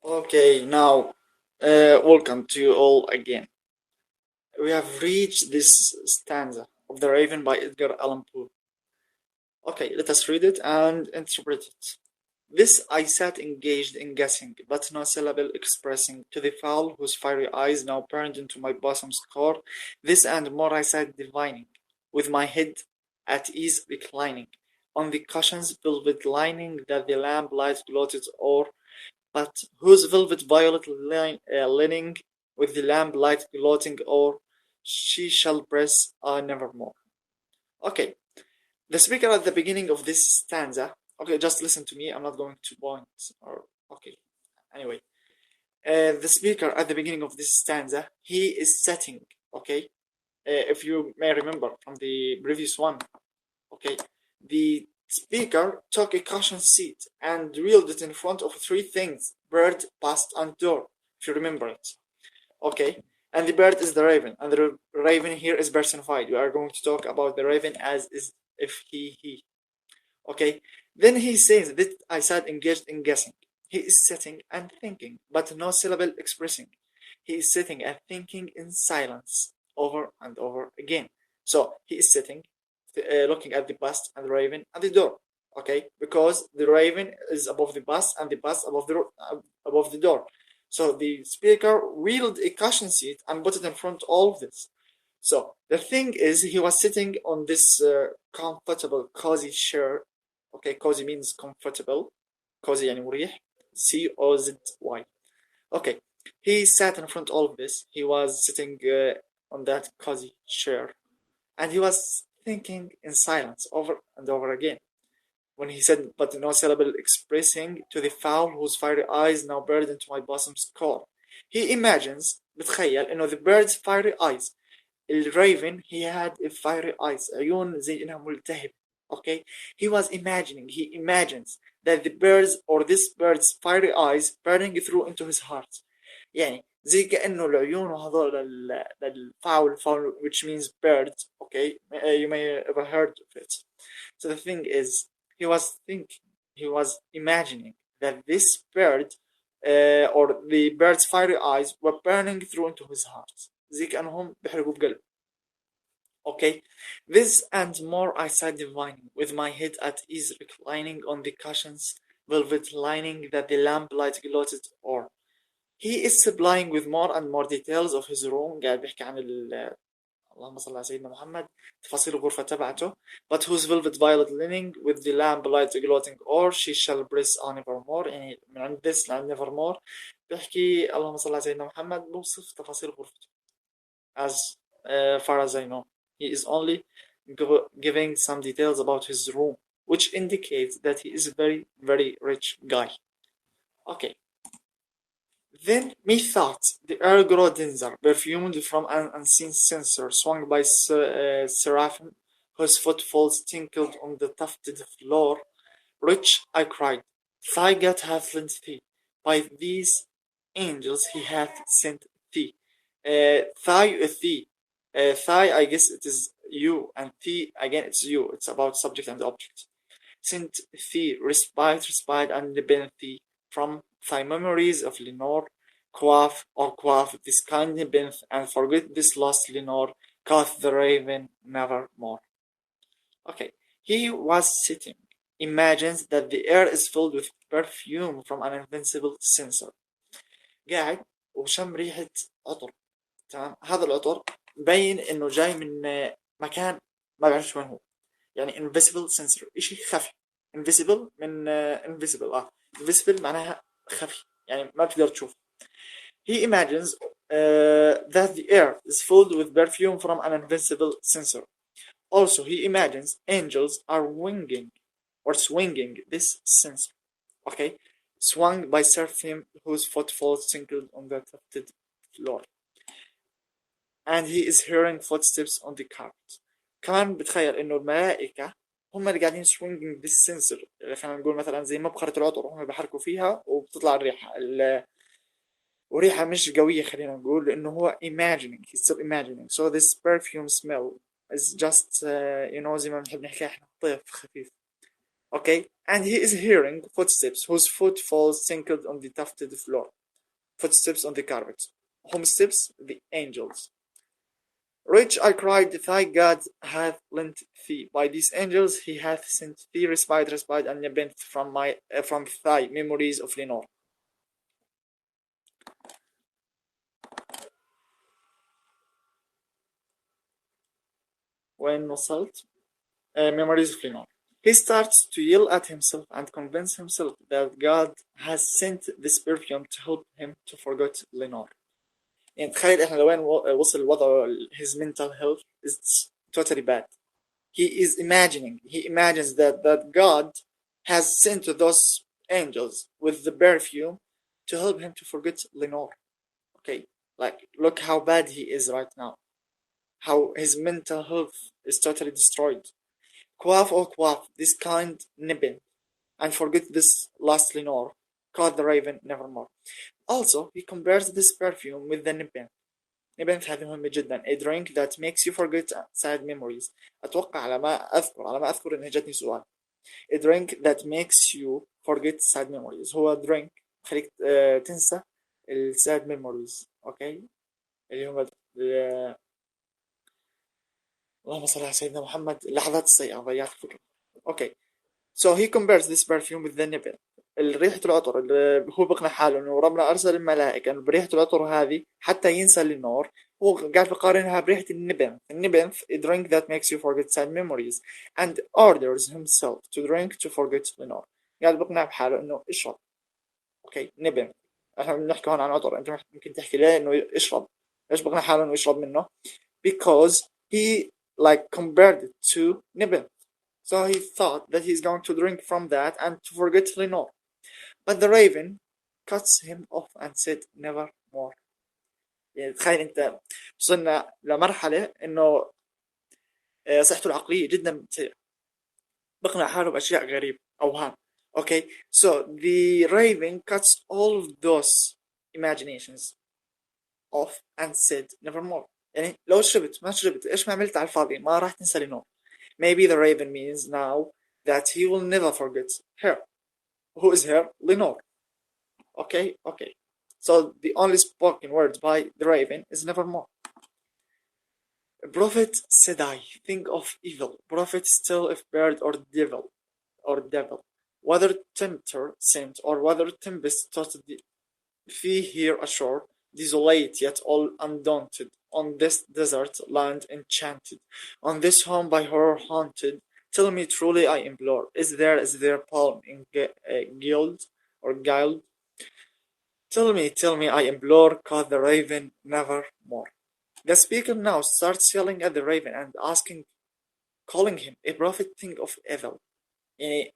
Okay, now welcome to you all again. We have reached this stanza of The Raven by Edgar Allan Poe. Okay, let us read it and interpret it. This I sat engaged in guessing, but no syllable expressing, to the fowl whose fiery eyes now burned into my bosom's core. This and more I sat divining, with my head at ease reclining, on the cushion's velvet lining that the lamplight gloated o'er, but whose velvet violet lining, with the lamplight gloating o'er, she shall press nevermore. Okay, the speaker at the beginning of this stanza. Okay, just listen to me. I'm not going to point or okay. Anyway, the speaker at the beginning of this stanza, he is setting. Okay, if you may remember from the previous one. Okay, the speaker took a cushion seat and wheeled it in front of three things: bird, past, and door. If you remember it. Okay, and the bird is the raven, and the raven here is personified. We are going to talk about the raven as is if he. Okay, then he says that I sat engaged in guessing. He is sitting and thinking, but no syllable expressing. He is sitting and thinking in silence over and over again. So he is sitting, looking at the bust and the raven and the door. Okay, because the raven is above the bust and the bust above the door. So the speaker wheeled a cushion seat and put it in front of all of this. So the thing is, he was sitting on this comfortable, cozy chair. Okay, cozy means comfortable. Cozy يعني مريح. COZY. Okay, he sat in front of all of this. He was sitting on that cozy chair, and he was thinking in silence over and over again. When he said, but no syllable expressing, to the fowl whose fiery eyes now burned into my bosom's core. He imagines, بتخيل إنه the bird's fiery eyes. الريفن he had a fiery eyes, عيون زي إنها ملتهبة. Okay, he imagines that the birds or this bird's fiery eyes burning through into his heart. يعني زي كأنه العيون هذول للفاول which means bird. Okay, you may ever heard of it. So the thing is, he was imagining that this bird or the bird's fiery eyes were burning through into his heart. زي كأنهم بيحرقوا بقلب. Okay, this and more I sat divining, with my head at ease reclining on the cushion's velvet lining that the lamplight gloated o'er. He is supplying with more and more details of his room. قاعد بيحكي عن اللهم صل على سيدنا محمد تفاصيل الغرفة تبعته. But whose velvet violet lining with the lamplight gloating o'er she shall press on nevermore. يعني من عند this لعند nevermore بيحكي اللهم صل على سيدنا محمد بوصف تفاصيل غرفته. As far as I know, he is only giving some details about his room, which indicates that he is a very, very rich guy. Okay. Then methought the air grew denser, perfumed from an unseen censer swung by seraphim, whose footfalls tinkled on the tufted floor. Rich, I cried, thy God hath lent thee, by these angels he hath sent thee. Thigh, I guess it is you, and thee, again, it's you. It's about subject and object. Sent thee, respite, and benefit from thy memories of Lenore. Quaff this kind benefit, and forget this lost Lenore, quoth the raven nevermore. Okay, he was sitting, imagines that the air is filled with perfume from an invincible censer. قاعد وشم ريحة عطر. تمام، هذا العطر مبين انه جاي من مكان ما بعرفش وين هو. يعني invisible sensor، اشي خفي. invisible من invisible invisible معناها خفي، يعني ما بتقدر تشوف. He imagines that the air is filled with perfume from an invincible sensor. Also, he imagines angels are winging or swinging this sensor. Okay, swung by seraphim whose footfalls tinkled on the tufted floor. And he is hearing footsteps on the carpet. كمان بتخيل انه الملائكة هم اللي قاعدين swinging this sensor. خلينا نقول مثلا زي مبخرة العطر هم بيحركوا فيها وبتطلع الريحة وريحة مش قوية، خلينا نقول لأنه هو imagining, he's still imagining. So this perfume smell is just زي ما بنحب نحكي احنا طيف خفيف. Okay, and he is hearing footsteps whose foot falls sinkled on the tufted floor. Footsteps on the carpet. Whom steps? The angels. Rich, I cried, thy God hath lent thee. By these angels he hath sent thee respite, and nebent from thy memories of Lenore. When وصلت memories of Lenore. He starts to yell at himself and convince himself that God has sent this perfume to help him to forget Lenore. يعني تخيل احنا لوين وصل وضعه his mental health is totally bad. He imagines that God has sent those angels with the perfume to help him to forget Lenore. Okay, like look how bad he is right now. How his mental health is totally destroyed. Quaff or quaff, this kind nibbin, and forget this last Lenore. Caught the raven nevermore. Also, he compares this perfume with the nibbin. نبين في هذه مهمة جدا. A drink that makes you forget sad memories. أتوقع على ما أذكر إن جتني سؤال. A drink that makes you forget sad memories هو drink خليك تنسى ال sad memories. أوكي اللي هم اللهم صل على سيدنا محمد اللحظات السيئة ضيعت الفكرة. أوكي so he compares this perfume with the nibble. ريحة العطر اللي هو بقنع حاله انه ربنا ارسل الملائكة انه بريحة العطر هذه حتى ينسى النور. هو قاعد بقارنها بريحة النبنث a drink that makes you forget sad memories and orders himself to drink to forget the نور. قاعد بقنع بحاله انه اشرب. اوكي نبنث احنا بنحكي هون عن عطر انت ممكن تحكي ليه انه اشرب. ليش بقنع حاله انه يشرب منه؟ because he like compared it to نبنث. So he thought that he's going to drink from that and to forget Lenore. But the raven cuts him off and said never more. يعني تخيل انت وصلنا لمرحلة انه صحته العقلية جدا سيئة. بقنع حاله بأشياء غريبة أوهام. Okay, so the raven cuts all of those imaginations off and said never more. يعني لو شربت ما شربت ايش ما عملت على الفاضي ما راح تنسى لنور. Maybe the raven means now that he will never forget her. Who is her? Lenore. Okay. So the only spoken words by the raven is nevermore. Prophet said I, think of evil. Prophet still if bird or devil. Whether tempter sent or whether tempest tossed thee here ashore, desolate yet all undaunted, on this desert land enchanted, on this home by horror haunted, tell me truly I implore, is there palm in gild or guiled? Tell me, I implore, caught the raven nevermore. The speaker now starts yelling at the raven and calling him a prophet thing of evil. يعني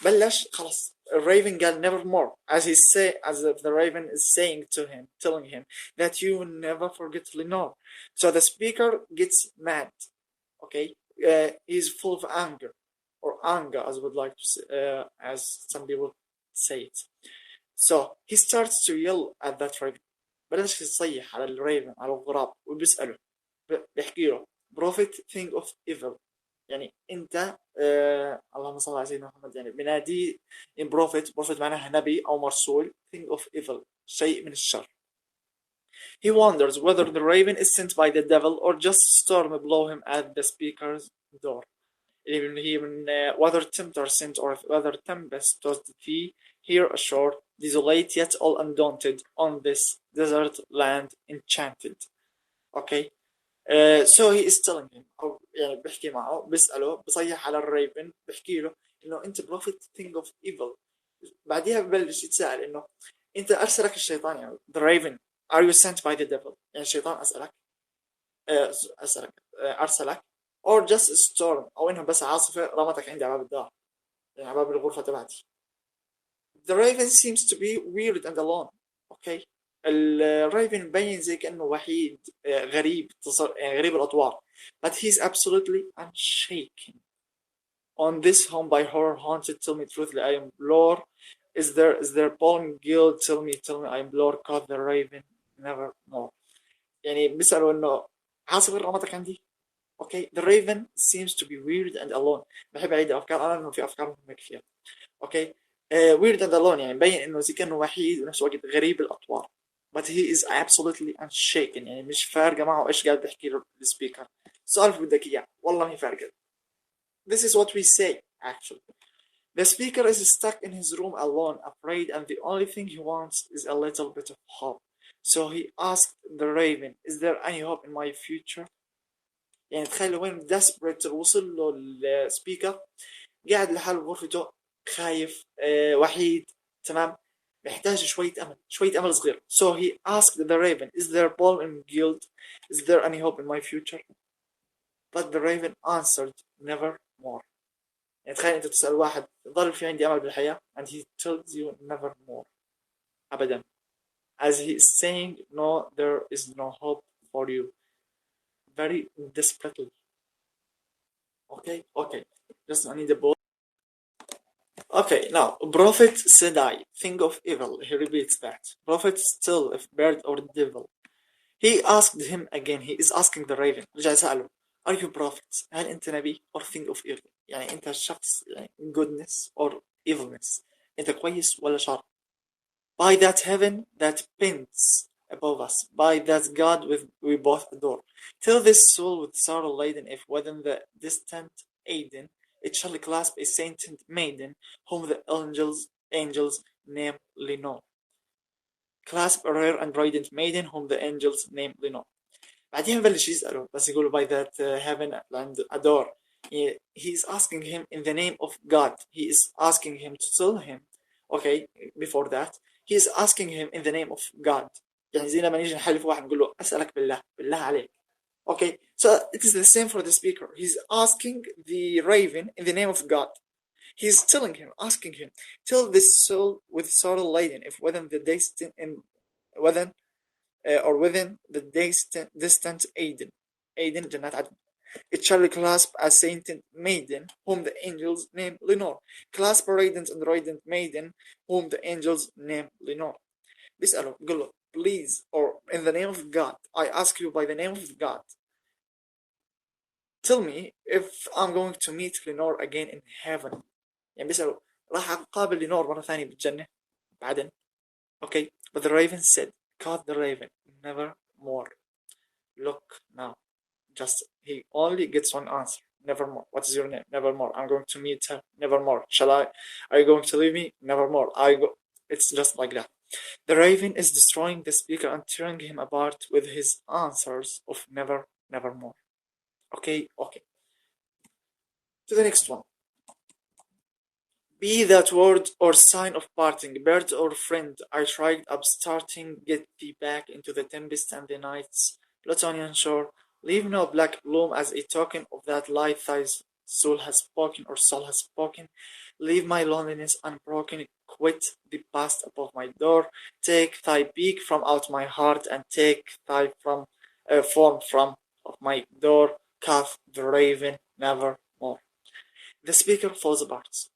بلش خلاص الraven قال nevermore as if the raven is saying to him, telling him that you will never forget Lenore. So the speaker gets mad. Okay, he's full of anger or anger, as would like to say, as some people say it. So he starts to yell at that raven. بلش يصيح على الريفن على الغراب وبيسأله بيحكي له prophet thing of evil. يعني انت اللهم صل على سيدنا محمد يعني بنادي in prophet معناها نبي او مرسول thing of evil شيء من الشر. He wonders whether the raven is sent by the devil or just storm blow him at the speaker's door. Even he whether tempter sent or whether tempest tossed thee here ashore, desolate yet all undaunted, on this desert land enchanted. Okay. So he is telling him أو يعني بحكي معه بيسأله بصيح على الريفن بحكي له إنه أنت prophet think of evil. بعديها ببلش يتساءل إنه أنت أرسلك الشيطان يعني the raven are you sent by the devil يعني الشيطان أسألك أرسلك or just a storm أو إنها بس عاصفة رمتك عندي على باب الدار يعني على باب الغرفة تبعتي. The raven seems to be weird and alone. Okay. الرايفن مبين زي كأنه وحيد غريب يعني غريب الأطوار but he's absolutely unshaken. On this home by horror haunted, tell me truthfully I implore, is there pollen guild, tell me I implore, caught the raven never more. يعني بيسألوا إنه عاصفة رمتك عندي Okay, the raven seems to be weird and alone. بحب أعيد الأفكار أنا لأنه في أفكار مهمة كثير. Okay, weird and alone يعني مبين إنه زي كأنه وحيد ونفس الوقت غريب الأطوار. But he is absolutely unshaken يعني مش فارقة معه إيش قاعد بيحكي له السبيكر. سؤال بدك إياه والله ما فارقة. This is what we say actually. The speaker is stuck in his room alone, afraid, and the only thing he wants is a little bit of hope. So he asked the raven, is there any hope in my future? يعني تخيل وين desperate وصل له السبيكر قاعد لحاله بغرفته خايف وحيد تمام محتاج شوية أمل صغير. So he asked the raven, is there balm in guilt? Is there any hope in my future? But the raven answered, never more. يعني تخيل أنت تسأل واحد ظل في عندي أمل بالحياة and he tells you never more أبدا, as he is saying no, there is no hope for you very desperately. Okay, just I need a ball. Okay, now prophet said I think of evil. He repeats that. Prophet still if bird or devil. He asked him again. He is asking the raven. رجع سأله, are you prophet? هل أنت نبي or think of evil? يعني أنت شخص يعني goodness or evilness. أنت كويس ولا شر? By that heaven that bends above us, by that God we both adore. Tell this soul with sorrow laden, if within the distant Aden it shall clasp a sainted maiden, whom the angels name Lenore. Clasp a rare and radiant maiden, whom the angels name Lenore. بعدين بلش يسأله بس يقول by that heaven and adore. He is asking him in the name of God. He is asking him to tell him. Okay, before that he is asking him in the name of God. يعني زي لما نيجي نحلف واحد نقول له أسألك بالله عليك. Okay, so it is the same for the speaker. He's asking the raven in the name of God. He's telling him, asking him, tell this soul with sorrow laden, if within the within the distant Aden, Jannat Adn. It shall clasp a sainted maiden, whom the angels name Lenore. Clasp a radiant and radiant maiden, whom the angels name Lenore. بيسأله بيقول له please, or in the name of God, I ask you by the name of God, tell me if I'm going to meet Lenore again in heaven. يعني بيسأله راح أقابل لينور مرة ثانية بالجنة بعدين. Okay, but the raven said, caught the raven, never more. Look now, just he only gets one answer, nevermore. What is your name? Nevermore. I'm going to meet her, nevermore. Are you going to leave me? Nevermore. It's just like that. The raven is destroying the speaker and tearing him apart with his answers of nevermore. Okay. To the next one. Be that word or sign of parting, bird or friend, I tried upstarting, get thee back into the tempest and the night's Plutonian shore. Leave no black bloom as a token of that light thy soul has spoken. Leave my loneliness unbroken, quit the past above my door. Take thy beak from out my heart and take thy form from of my door. Cuff the raven never more. The speaker falls apart.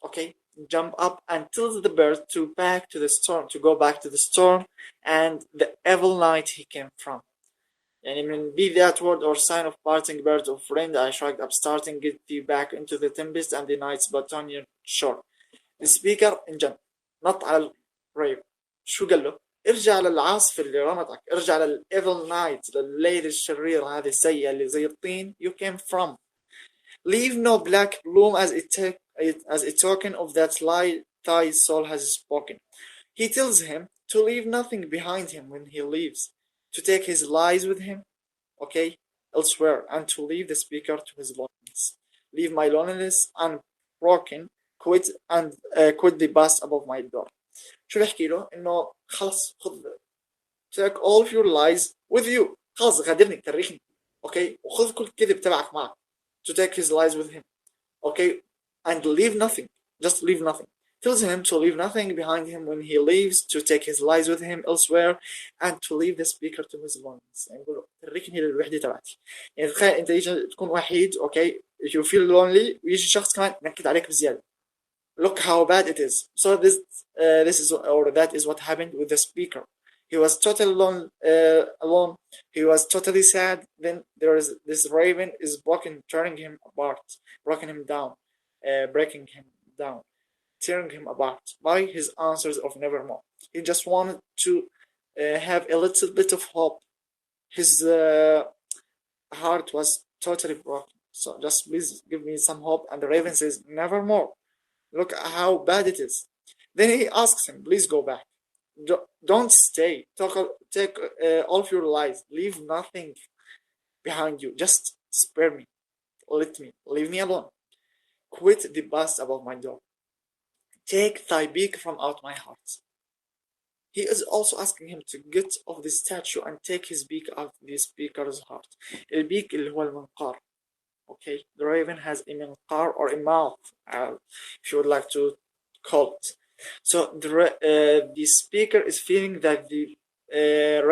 Okay, jump up and tells the bird to go back to the storm and the evil night he came from. يعني من be that word or sign of parting, bird or friend, I shrugged upstarting, get thee back into the tempest and the night's Plutonian shore. The speaker انجن نط على الريف. شو قال له؟ ارجع للعاصفة اللي رمتك، ارجع للevil night، لليل الشرير هذه السيئة اللي زي الطين you came from. Leave no black bloom as a token of that lie thy soul has spoken. He tells him to leave nothing behind him when he leaves, to take his lies with him, okay, elsewhere, and to leave the speaker to his loneliness. Leave my loneliness unbroken, quit the past above my door. شو بحكي له؟ إنه خلص خذ take all of your lies with you. خلص غادرني تريحني. Okay, وخذ كل كذب تبعك معك. To take his lies with him. Okay, and leave nothing. Just leave nothing. Tells him to leave nothing behind him when he leaves, to take his lies with him elsewhere, and to leave the speaker to his loneliness. يعني يقول له تركني للوحدة تبعتي. يعني تخيل أنت يجي تكون وحيد, okay, if you feel lonely, ويجي شخص كمان ينكد عليك بزيادة. Look how bad it is. So this is or that is what happened with the speaker. He was totally alone. He was totally sad. Then there is this raven is broken, turning him apart, breaking him down, breaking him down, tearing him apart by his answers of nevermore. He just wanted to have a little bit of hope. His heart was totally broken. So just please give me some hope. And the raven says, nevermore. Look how bad it is. Then he asks him, please go back. Don't stay. Take all of your lies. Leave nothing behind you. Just spare me. Leave me alone. Quit the bust above my door. Take thy beak from out my heart. He is also asking him to get off the statue and take his beak out of the speaker's heart. البيك اللي هو المنقار. Okay, the raven has a منقار or a mouth, if you would like to call it. So the speaker is feeling that the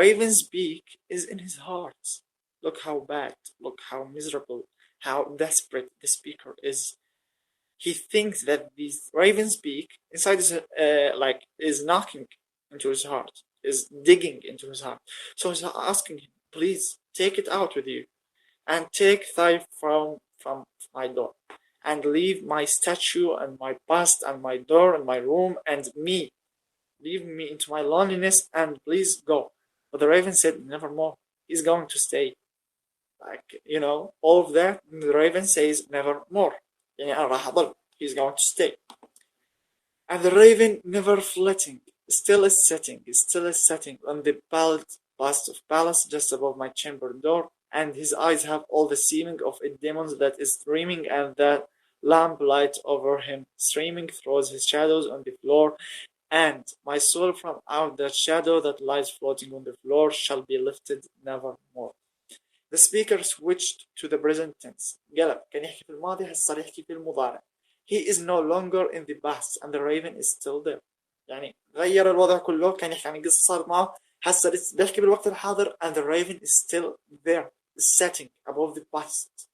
raven's beak is in his heart. Look how bad, look how miserable, how desperate the speaker is. He thinks that this raven's beak inside is knocking into his heart, is digging into his heart. So he's asking him, please take it out with you, and take thy from my door, and leave my statue and my bust and my door and my room and me. Leave me into my loneliness and please go. But the raven said, nevermore. He's going to stay. All of that, the raven says, nevermore. He's going to stay. And the raven, never flitting, still is sitting on the bust of palace just above my chamber door, and his eyes have all the seeming of a demon that is dreaming, and the lamplight over him streaming throws his shadows on the floor, and my soul from out that shadow that lies floating on the floor shall be lifted nevermore. The speaker switched to the present tense. قلب كان يحكي في الماضي هسه صار يحكي في المضارع. He is no longer in the past and the raven is still there. يعني غير الوضع كله. كان يحكي عن القصة صارت معه هسه بيحكي بالوقت الحاضر and the raven is still there, setting above the past.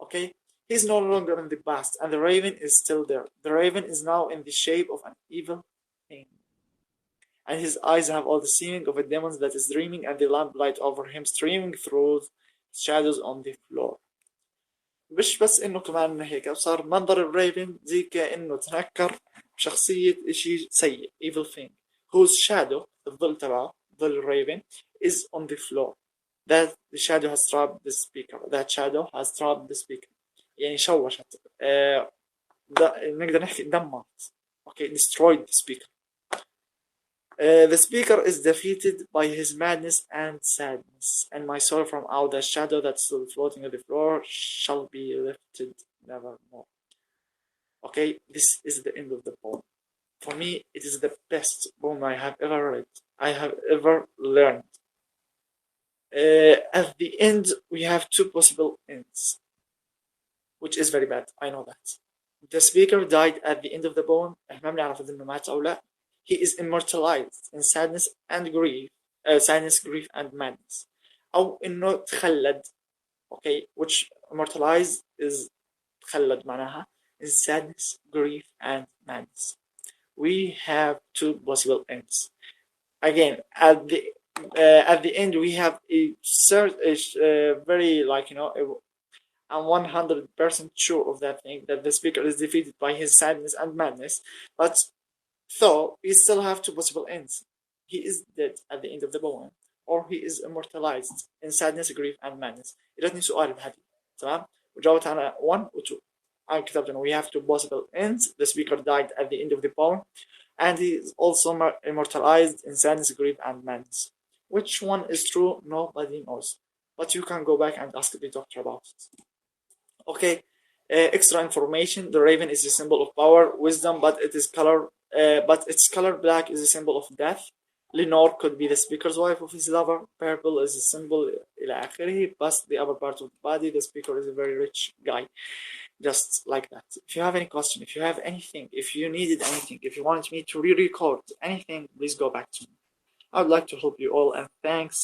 Okay, he's no longer in the past and the raven is still there. The raven is now in the shape of an evil thing, and his eyes have all the seeming of a demon that is dreaming, and the lamplight over him streaming through shadows on the floor. مش بس انه كمان هيك صار منظر الريفن زي كأنه تنكر بشخصية اشي سيء, evil thing, whose shadow, الظل تبعه, ظل الريفن, is on the floor. That the shadow has trapped the speaker. That shadow has trapped the speaker. يعني شوشت. نقدر نحكي دمرت. Okay, destroyed the speaker. The speaker is defeated by his madness and sadness, and my soul from out the shadow that's still floating on the floor shall be lifted nevermore. Okay, this is the end of the poem. For me, it is the best poem I have ever read, I have ever learned. At the end, we have two possible ends, which is very bad, I know that. The speaker died at the end of the poem. ما بنعرف إذا إنه مات أو لا. He is immortalized in sadness and grief, grief and madness. أو إنه تخلد. Okay, which immortalized is تخلد معناها in sadness, grief and madness. We have two possible ends. Again, at the end we have a very I'm 100% sure of that thing, that the speaker is defeated by his sadness and madness, but so we still have two possible ends. He is dead at the end of the poem, or he is immortalized in sadness, grief and madness. إجتني سؤال بهذه, تمام؟ وجاوبت أنا 1 و 2. أنا كتبت إنه we have two possible ends. The speaker died at the end of the poem, and he is also immortalized in sadness, grief and madness. Which one is true? Nobody knows. But you can go back and ask the doctor about it. Okay. Extra information: the raven is a symbol of power, wisdom, but its color black is a symbol of death. Lenore could be the speaker's wife of his lover. Purple is a symbol إلى آخره. But the upper part of the body, the speaker is a very rich guy. Just like that. If you have any question, if you have anything, if you needed anything, if you wanted me to re-record anything, please go back to me. I would like to help you all, and thanks